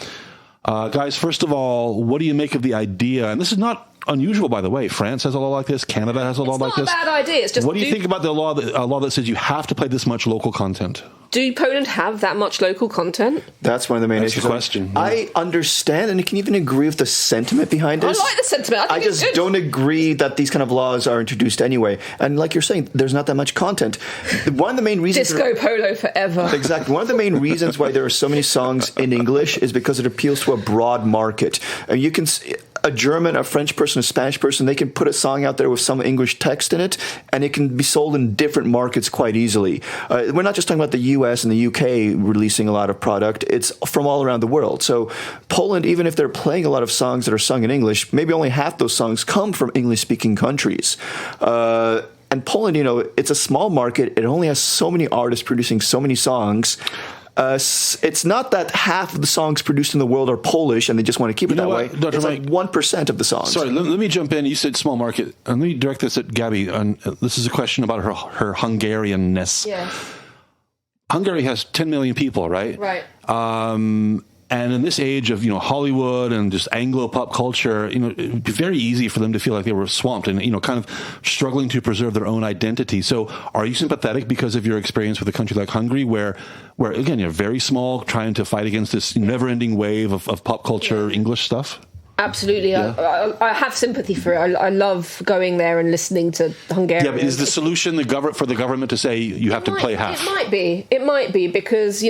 Speaker 1: Guys, first of all, what do you make of the idea? And this is not unusual, by the way. France has a law like this. Canada has a law like this.
Speaker 2: It's not a bad idea. It's just,
Speaker 1: what do you think about the law that says you have to play this much local content?
Speaker 2: Do Poland have that much local content?
Speaker 3: That's one of the main issues.
Speaker 1: That's the question. Yeah.
Speaker 3: I understand, and you can even agree with the sentiment behind this.
Speaker 2: I like the sentiment. I
Speaker 3: just don't agree that these kind of laws are introduced anyway. And like you're saying, there's not that much content. One of the main reasons...
Speaker 2: Disco polo forever.
Speaker 3: Exactly. One of the main reasons why there are so many songs in English is because it appeals to a broad market. And you can... A German, a French person, a Spanish person, they can put a song out there with some English text in it, and it can be sold in different markets quite easily. We're not just talking about the US and the UK releasing a lot of product. It's from all around the world. So Poland, even if they're playing a lot of songs that are sung in English, maybe only half those songs come from English-speaking countries. And Poland, it's a small market. It only has so many artists producing so many songs. It's not that half of the songs produced in the world are Polish and they just want to keep it that way. Dr. It's like 1% of the songs.
Speaker 1: Sorry, let me jump in. You said small market. Let me direct this at Gabby. This is a question about her Hungarianness.
Speaker 2: Yeah.
Speaker 1: Hungary has 10 million people, right?
Speaker 2: Right.
Speaker 1: And in this age of, Hollywood and just Anglo pop culture, it would be very easy for them to feel like they were swamped and, kind of struggling to preserve their own identity. So are you sympathetic because of your experience with a country like Hungary where again, you're very small, trying to fight against this never-ending wave of pop culture English stuff?
Speaker 2: Absolutely. Yeah. I have sympathy for it. I love going there and listening to Hungarian.
Speaker 1: Yeah, but is the solution for the government to say you have to play half?
Speaker 2: It might be because,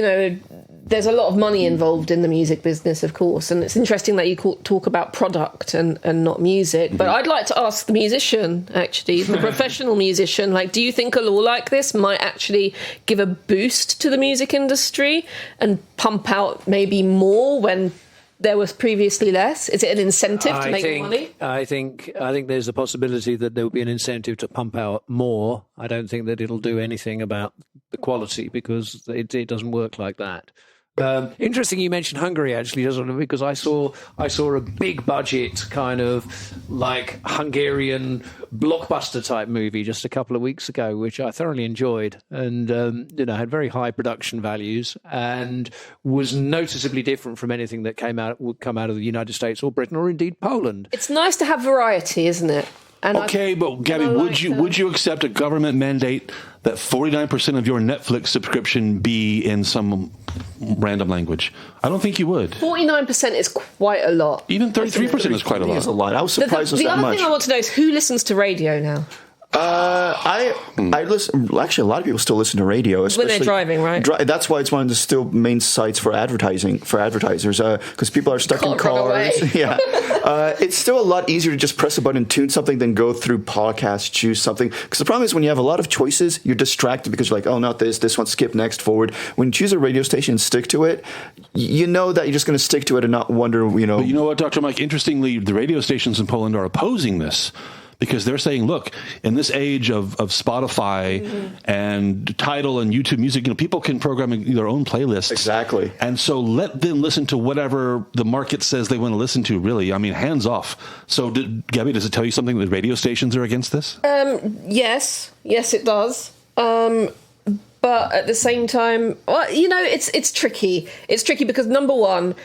Speaker 2: there's a lot of money involved in the music business, of course, and it's interesting that you talk about product and not music. But I'd like to ask the musician, actually, the professional musician, do you think a law like this might actually give a boost to the music industry and pump out maybe more when there was previously less? Is it an incentive to make money?
Speaker 4: I think there's a possibility that there will be an incentive to pump out more. I don't think that it'll do anything about the quality because it doesn't work like that. Interesting you mentioned Hungary, actually, doesn't it? Because I saw a big budget kind of like Hungarian blockbuster type movie just a couple of weeks ago, which I thoroughly enjoyed, and had very high production values and was noticeably different from anything that would come out of the United States or Britain or indeed Poland.
Speaker 2: It's nice to have variety, isn't it?
Speaker 1: And but Gabby, would you accept a government mandate that 49% of your Netflix subscription be in some random language? I don't think you would.
Speaker 2: 49% is quite a lot.
Speaker 1: Even 33% is quite a lot.
Speaker 3: It's a lot. I was surprised
Speaker 2: the
Speaker 3: that much.
Speaker 2: other thing I want to know is who listens to radio now?
Speaker 3: I listen. Actually, a lot of people still listen to radio, especially
Speaker 2: when they're driving, right?
Speaker 3: That's why it's one of the still main sites for advertisers, because people are stuck in cars. Yeah, it's still a lot easier to just press a button and tune something than go through podcasts, choose something. Because the problem is when you have a lot of choices, you're distracted because you're like, oh, not this one, skip next, forward. When you choose a radio station and stick to it, you know that you're just going to stick to it and not wonder,
Speaker 1: But you know what, Dr. Mike? Interestingly, the radio stations in Poland are opposing this. Because they're saying, look, in this age of Spotify and Tidal and YouTube Music, people can program their own playlists.
Speaker 3: Exactly.
Speaker 1: And so let them listen to whatever the market says they want to listen to, really. I mean, hands off. So, Gabby, does it tell you something that radio stations are against this?
Speaker 2: Yes, it does. But at the same time, well, it's tricky. It's tricky because, number one,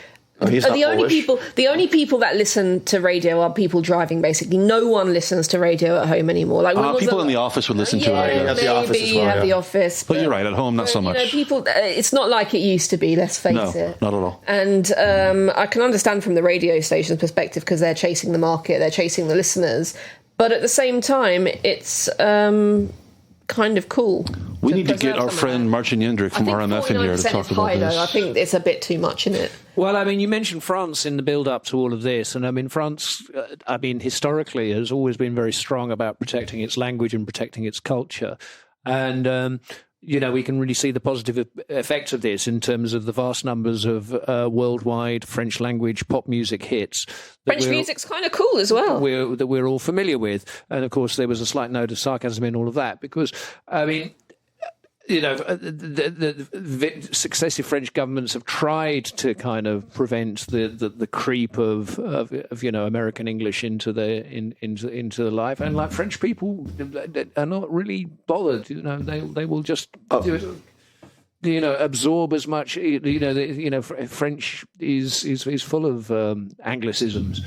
Speaker 2: the only people that listen to radio are people driving. Basically, no one listens to radio at home anymore. Like
Speaker 1: people in the office would listen to it.
Speaker 2: Maybe
Speaker 3: at the office as well,
Speaker 2: at the office.
Speaker 1: But you're right. At home, not so much.
Speaker 2: People. It's not like it used to be. Let's face it.
Speaker 1: Not at all.
Speaker 2: And I can understand from the radio station's perspective because they're chasing the market, they're chasing the listeners. But at the same time, it's kind of cool.
Speaker 1: We need to get our friend Marcin Jędrek from RMF in here to talk about this.
Speaker 2: I think it's a bit too much, isn't it?
Speaker 4: Well, I mean, you mentioned France in the build-up to all of this, and I mean, France, historically has always been very strong about protecting its language and protecting its culture, and we can really see the positive effects of this in terms of the vast numbers of worldwide French language pop music hits.
Speaker 2: French music's kind of cool as well.
Speaker 4: That we're all familiar with. And of course, there was a slight note of sarcasm in all of that because, I mean, the successive French governments have tried to kind of prevent the creep of American English into the life, and like French people are not really bothered. They will just absorb as much. French is full of Anglicisms.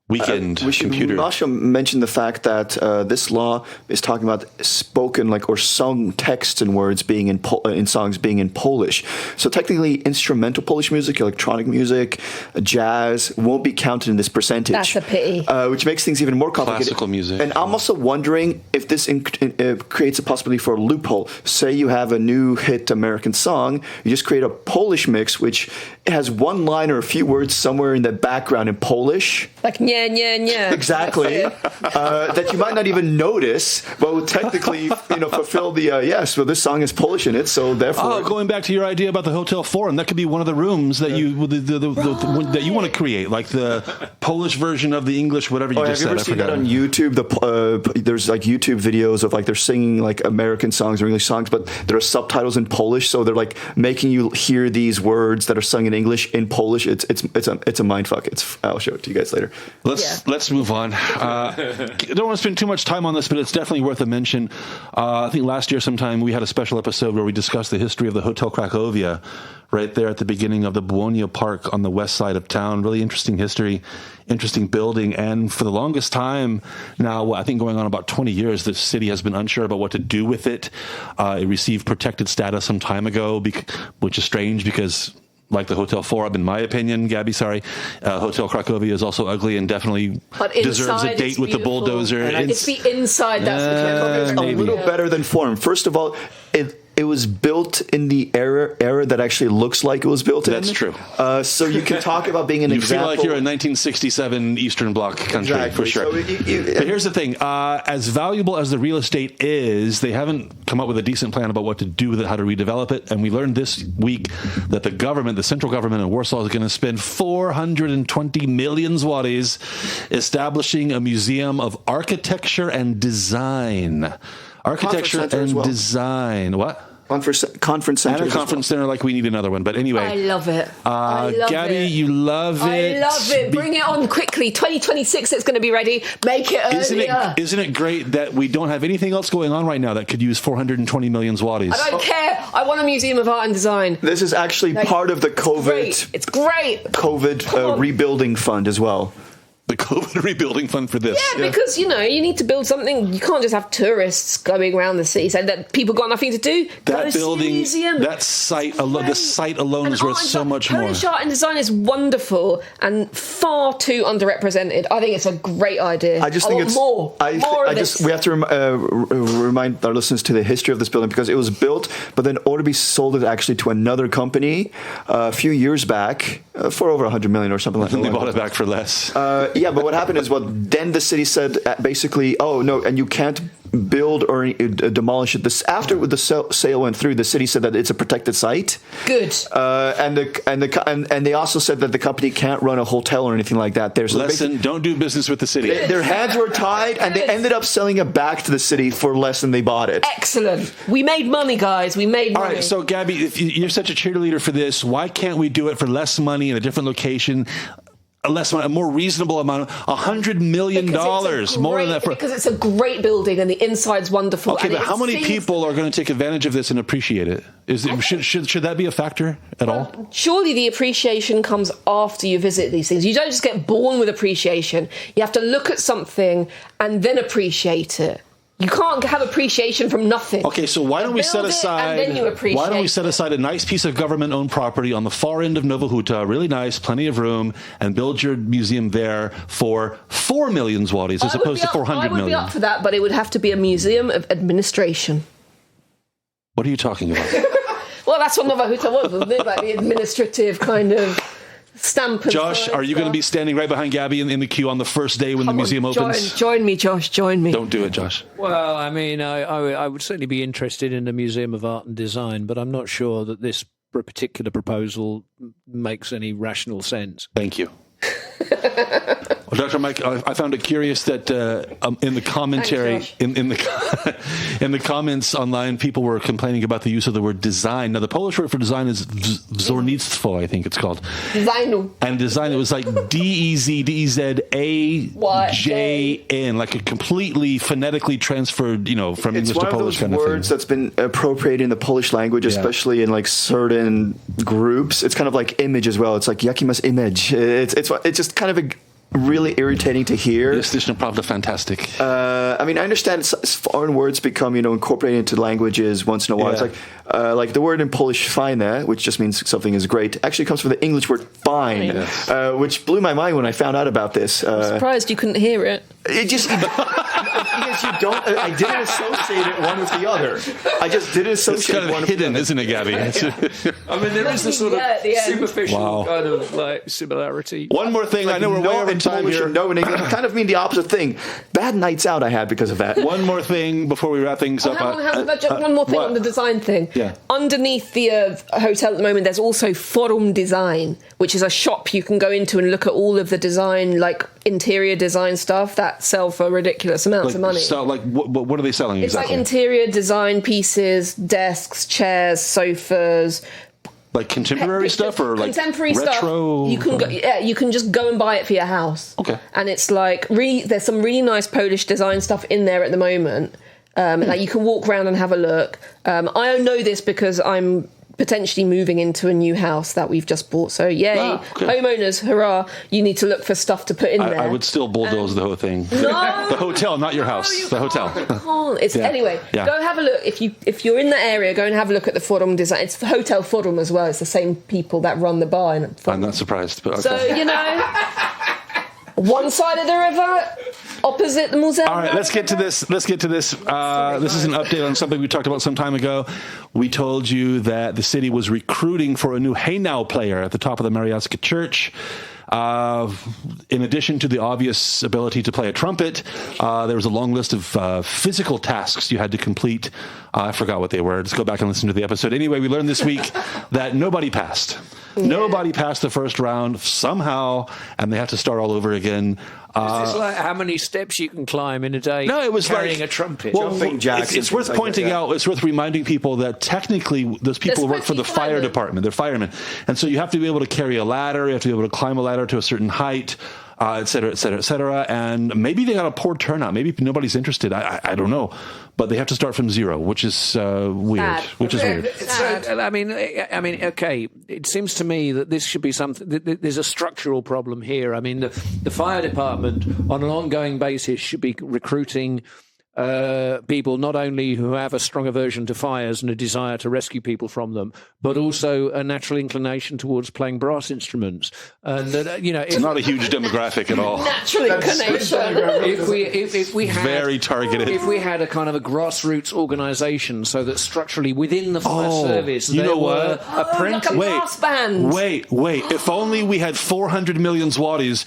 Speaker 1: Weekend
Speaker 3: we should
Speaker 1: computer.
Speaker 3: also mention the fact that this law is talking about spoken or sung texts and words being in songs being in Polish. So technically, instrumental Polish music, electronic music, jazz won't be counted in this percentage.
Speaker 2: That's a pity.
Speaker 3: Which makes things even more complicated.
Speaker 1: Classical music.
Speaker 3: And I'm also wondering if this creates a possibility for a loophole. Say you have a new hit American song, you just create a Polish mix, which has one line or a few words somewhere in the background in Polish.
Speaker 2: Like nya.
Speaker 3: Exactly. That you might not even notice, but would technically, fulfill the yes. Well, this song is Polish in it, so therefore.
Speaker 1: Going back to your idea about the Hotel Forum, that could be one of the rooms that you that you want to create, like the Polish version of the English, whatever you just said.
Speaker 3: Have you ever seen that on YouTube? There's like YouTube videos of like they're singing like American songs or English songs, but there are subtitles in Polish, so they're like making you hear these words that are sung in English in Polish. It's a mindfuck. I'll show it to you guys later.
Speaker 1: Let's move on. Don't want to spend too much time on this, but it's definitely worth a mention. I think last year sometime we had a special episode where we discussed the history of the Hotel Cracovia right there at the beginning of the Błonia Park on the west side of town. Really interesting history, interesting building. And for the longest time now, I think going on about 20 years, the city has been unsure about what to do with it. It received protected status some time ago, which is strange because like the Hotel Forum, in my opinion, Gabby, sorry, Hotel Cracovia is also ugly and definitely deserves a date with the bulldozer.
Speaker 2: It's the inside that's
Speaker 3: a little better than Forum. First of all, it was built in the era that actually looks like it was built in.
Speaker 1: That's true.
Speaker 3: So you can talk about being an example.
Speaker 1: You feel like you're a 1967 Eastern Bloc country, for sure. So but here's the thing. As valuable as the real estate is, they haven't come up with a decent plan about what to do with it, how to redevelop it. And we learned this week that the central government in Warsaw is going to spend 420 million zlotys establishing a museum of architecture and design. Architecture and design. What?
Speaker 3: Conference center.
Speaker 1: And a conference center, like we need another one. But anyway.
Speaker 2: I love it.
Speaker 1: Gabby, you love it.
Speaker 2: I love it. Bring it on quickly. 2026, it's going to be ready. Make it earlier.
Speaker 1: Isn't it great that we don't have anything else going on right now that could use 420 million zlotys?
Speaker 2: I don't care. I want a museum of art and design.
Speaker 3: This is actually part of the COVID.
Speaker 2: It's great.
Speaker 3: COVID rebuilding fund as well.
Speaker 1: the COVID rebuilding fund for this.
Speaker 2: Yeah, because, you need to build something. You can't just have tourists going around the city saying that people got nothing to do.
Speaker 1: That building, that site, the site alone is worth so much more.
Speaker 2: Polish art and design is wonderful and far too underrepresented. I think it's a great idea.
Speaker 3: I just think it's
Speaker 2: more.
Speaker 3: We have to remind our listeners to the history of this building, because it was built, but then Orby sold it actually to another company a few years back for over 100 million or something like that.
Speaker 1: And they bought it back for less.
Speaker 3: Yeah, but what happened is, then the city said basically, oh no, and you can't build or demolish it. After the sale went through, the city said that it's a protected site.
Speaker 2: Good.
Speaker 3: And they also said that the company can't run a hotel or anything like that.
Speaker 1: Don't do business with the city.
Speaker 3: Their hands were tied, and they ended up selling it back to the city for less than they bought it.
Speaker 2: Excellent. We made money, guys. We made money.
Speaker 1: All right, so Gabby, if you're such a cheerleader for this, why can't we do it for less money in a different location? A more reasonable amount, $100 million more than that.
Speaker 2: Because it's a great building and the inside's wonderful.
Speaker 1: Okay, but how many people are going to take advantage of this and appreciate it? Should that be a factor at all?
Speaker 2: Surely the appreciation comes after you visit these things. You don't just get born with appreciation. You have to look at something and then appreciate it. You can't have appreciation from nothing.
Speaker 1: Okay, so why don't we set aside a nice piece of government-owned property on the far end of Nowa Huta, really nice, plenty of room, and build your museum there for 4 million zlotys as opposed to 400 million.
Speaker 2: I would be up for that, but it would have to be a museum of administration.
Speaker 1: What are you talking about?
Speaker 2: Well, that's what Nowa Huta was, wasn't it? Like the administrative kind of stamp.
Speaker 1: Josh, are you going to be standing right behind Gabby in the queue on the first day when the museum opens?
Speaker 2: Join me, Josh. Join me.
Speaker 1: Don't do it, Josh.
Speaker 4: Well, I mean, I would certainly be interested in the Museum of Art and Design, but I'm not sure that this particular proposal makes any rational sense.
Speaker 1: Thank you. Well, Dr. Mike, I found it curious that in the commentary, in the comments online, people were complaining about the use of the word design. Now, the Polish word for design is wzornictwo, I think it's called.
Speaker 2: Designu.
Speaker 1: And design, it was like DEZDEZAJN, like a completely phonetically transferred, from English to Polish kind of thing.
Speaker 3: It's one of those words that's been appropriated in the Polish language, especially in like certain groups. It's kind of like image as well. It's like jaki masz image. It's just kind of really irritating to hear.
Speaker 1: Jest naprawdę fantastic.
Speaker 3: I mean, I understand foreign words become, incorporated into languages once in a while. Yeah. It's like the word in Polish fajne, which just means something is great, actually comes from the English word fine, yes. Which blew my mind when I found out about this.
Speaker 2: I'm surprised you couldn't hear it.
Speaker 3: It just... Because you don't... I didn't associate it one with the other. I just didn't associate
Speaker 1: one with the other. It's kind of hidden, isn't it, Gabby?
Speaker 4: I mean, there is a sort of superficial kind of similarity.
Speaker 1: One more thing. I know we're way over time here.
Speaker 3: No, and kind of mean the opposite thing. Bad nights out I had because of that.
Speaker 1: One more thing before we wrap things up.
Speaker 2: One more thing on the design thing.
Speaker 1: Yeah.
Speaker 2: Underneath the hotel at the moment, there's also Forum Design, which is a shop you can go into and look at all of the design, like interior design stuff that sell for ridiculous amounts of money.
Speaker 1: So, what are they selling exactly?
Speaker 2: It's like interior design pieces, desks, chairs, sofas.
Speaker 1: Like contemporary stuff or like
Speaker 2: contemporary
Speaker 1: retro?
Speaker 2: Stuff. You can just go and buy it for your house.
Speaker 1: Okay.
Speaker 2: And it's like there's some really nice Polish design stuff in there at the moment. Like you can walk around and have a look. I know this because I'm potentially moving into a new house that we've just bought. So yay, homeowners, hurrah! You need to look for stuff to put in there.
Speaker 1: I would still bulldoze the whole thing.
Speaker 2: No,
Speaker 1: the hotel, not your house. The hotel.
Speaker 2: You can't. Anyway. Go have a look if you're in the area. Go and have a look at the Forum Design. It's the Hotel Forum as well. It's the same people that run the bar.
Speaker 1: I'm not surprised, but okay.
Speaker 2: So one side of the river, opposite the museum.
Speaker 1: All right, let's get to this. This is an update on something we talked about some time ago. We told you that the city was recruiting for a new Hejnał player at the top of the Mariacka Church. In addition to the obvious ability to play a trumpet, there was a long list of physical tasks you had to complete. I forgot what they were. Just go back and listen to the episode. Anyway, we learned this week that nobody passed. Yeah. Nobody passed the first round somehow, and they have to start all over again.
Speaker 4: Is this like how many steps you can climb in a day?
Speaker 1: No, it was
Speaker 4: carrying a trumpet.
Speaker 1: Well, jumping jacks. It's worth pointing out. It's worth reminding people that technically those people work for the fire department. They're firemen, and so you have to be able to carry a ladder. You have to be able to climb a ladder to a certain height. Et cetera, et cetera, et cetera. And maybe they got a poor turnout. Maybe nobody's interested. I don't know. but they have to start from zero, which is weird.
Speaker 2: Sad.
Speaker 1: Which is weird.
Speaker 4: So, I mean, okay. It seems to me that this should be something. There's a structural problem here. I mean, the fire department on an ongoing basis should be recruiting people not only who have a strong aversion to fires and a desire to rescue people from them, but also a natural inclination towards playing brass instruments. And
Speaker 1: it's not a huge demographic at all.
Speaker 2: Natural inclination.
Speaker 4: If we had
Speaker 1: very targeted.
Speaker 4: If we had a kind of a grassroots organisation, so that structurally within the fire service,
Speaker 1: you know what?
Speaker 4: Apprentice.
Speaker 2: Like a brass band.
Speaker 1: Wait! If only we had 400 million zlotys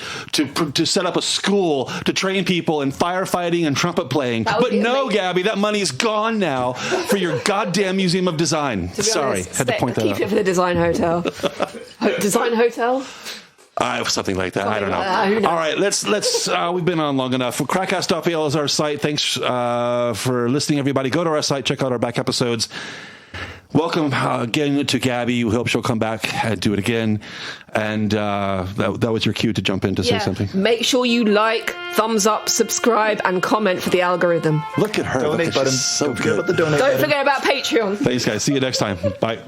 Speaker 1: to set up a school to train people in firefighting and trumpet playing. But no, amazing. Gabby, that money's gone now for your goddamn Museum of Design. Sorry,
Speaker 2: honest,
Speaker 1: had to point that out.
Speaker 2: Keep it for the Design Hotel. Design Hotel?
Speaker 1: Something like that. I don't know. All right, let's. We've been on long enough. KrakCast.pl is our site. Thanks for listening, everybody. Go to our site, check out our back episodes. Welcome again to Gabby. We hope she'll come back and do it again. And that was your cue to jump in to say something.
Speaker 2: Make sure you like, thumbs up, subscribe, and comment for the algorithm.
Speaker 1: Look at her.
Speaker 3: Donate button.
Speaker 1: So
Speaker 3: Don't forget about the donate
Speaker 2: Don't
Speaker 3: button.
Speaker 2: forget about Patreon.
Speaker 1: Thanks, guys. See you next time. Bye.